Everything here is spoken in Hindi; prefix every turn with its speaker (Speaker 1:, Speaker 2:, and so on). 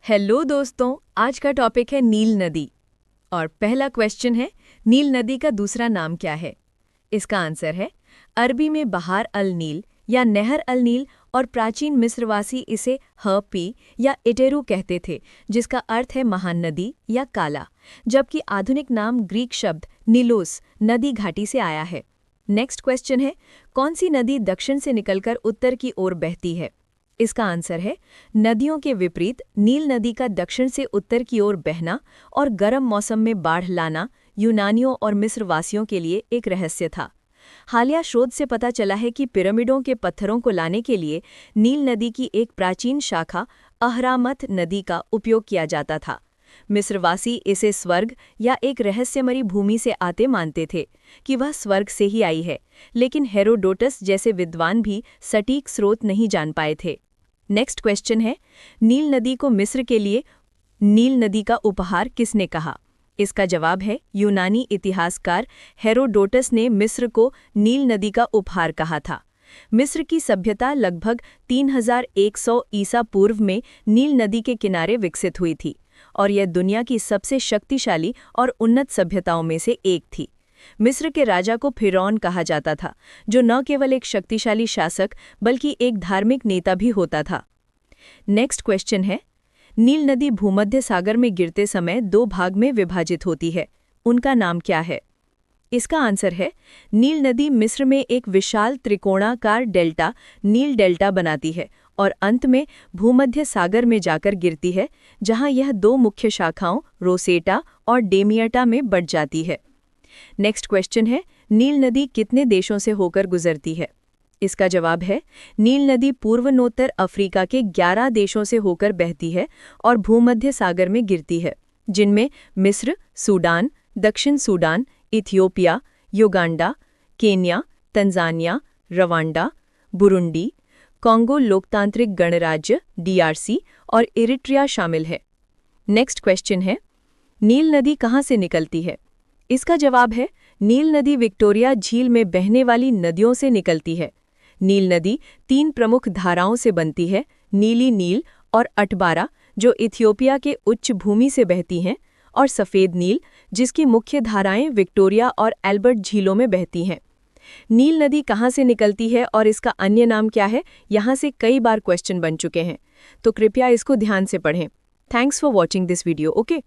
Speaker 1: हेलो दोस्तों, आज का टॉपिक है नील नदी। और पहला क्वेश्चन है, नील नदी का दूसरा नाम क्या है? इसका आंसर है अरबी में बहार अल नील या नहर अल नील, और प्राचीन मिस्रवासी इसे हपी या इटेरू कहते थे, जिसका अर्थ है महान नदी या काला, जबकि आधुनिक नाम ग्रीक शब्द नीलोस नदी घाटी से आया है। नेक्स्ट क्वेश्चन है, कौन सी नदी दक्षिण से निकलकर उत्तर की ओर बहती है? इसका आंसर है नदियों के विपरीत नील नदी का दक्षिण से उत्तर की ओर बहना और गर्म मौसम में बाढ़ लाना यूनानियों और मिस्रवासियों के लिए एक रहस्य था। हालिया शोध से पता चला है कि पिरामिडों के पत्थरों को लाने के लिए नील नदी की एक प्राचीन शाखा अहरामत नदी का उपयोग किया जाता था। मिस्रवासी इसे स्वर्ग या एक रहस्यमयी भूमि से आते मानते थे कि वह स्वर्ग से ही आई है, लेकिन हेरोडोटस जैसे विद्वान भी सटीक स्रोत नहीं जान पाए थे। नेक्स्ट क्वेश्चन है, नील नदी को मिस्र के लिए नील नदी का उपहार किसने कहा? इसका जवाब है यूनानी इतिहासकार हेरोडोटस ने मिस्र को नील नदी का उपहार कहा था। मिस्र की सभ्यता लगभग 3100 ईसा पूर्व में नील नदी के किनारे विकसित हुई थी और यह दुनिया की सबसे शक्तिशाली और उन्नत सभ्यताओं में से एक थी। मिस्र के राजा को फिरौन कहा जाता था, जो न केवल एक शक्तिशाली शासक बल्कि एक धार्मिक नेता भी होता था। नेक्स्ट क्वेश्चन है, नील नदी भूमध्य सागर में गिरते समय दो भाग में विभाजित होती है, उनका नाम क्या है? इसका आंसर है नील नदी मिस्र में एक विशाल त्रिकोणाकार डेल्टा नील डेल्टा बनाती है और अंत में भूमध्य सागर में जाकर गिरती है, जहां यह दो मुख्य शाखाओं रोसेटा और डेमियटा में बढ़ जाती है। नेक्स्ट क्वेश्चन है, नील नदी कितने देशों से होकर गुजरती है? इसका जवाब है नील नदी पूर्वोत्तर अफ्रीका के 11 देशों से होकर बहती है और भूमध्य सागर में गिरती है, जिनमें मिस्र, सूडान, दक्षिण Sudan, Ethiopia, Uganda, Kenya, Tanzania, Rwanda, Burundi, Congo लोकतांत्रिक गणराज्य DRC और इरिट्रिया शामिल है। नेक्स्ट क्वेश्चन है, नील नदी कहाँ से निकलती है? इसका जवाब है नील नदी विक्टोरिया झील में बहने वाली नदियों से निकलती है। नील नदी 3 प्रमुख धाराओं से बनती है, नीली नील और अटबारा, जो इथियोपिया के उच्च भूमि से बहती हैं, और सफ़ेद नील, जिसकी मुख्य धाराएं विक्टोरिया और एल्बर्ट झीलों में बहती हैं। नील नदी कहाँ से निकलती है और इसका अन्य नाम क्या है, यहाँ से कई बार क्वेश्चन बन चुके हैं, तो कृपया इसको ध्यान से पढ़ें। Thanks for watching this video. Okay.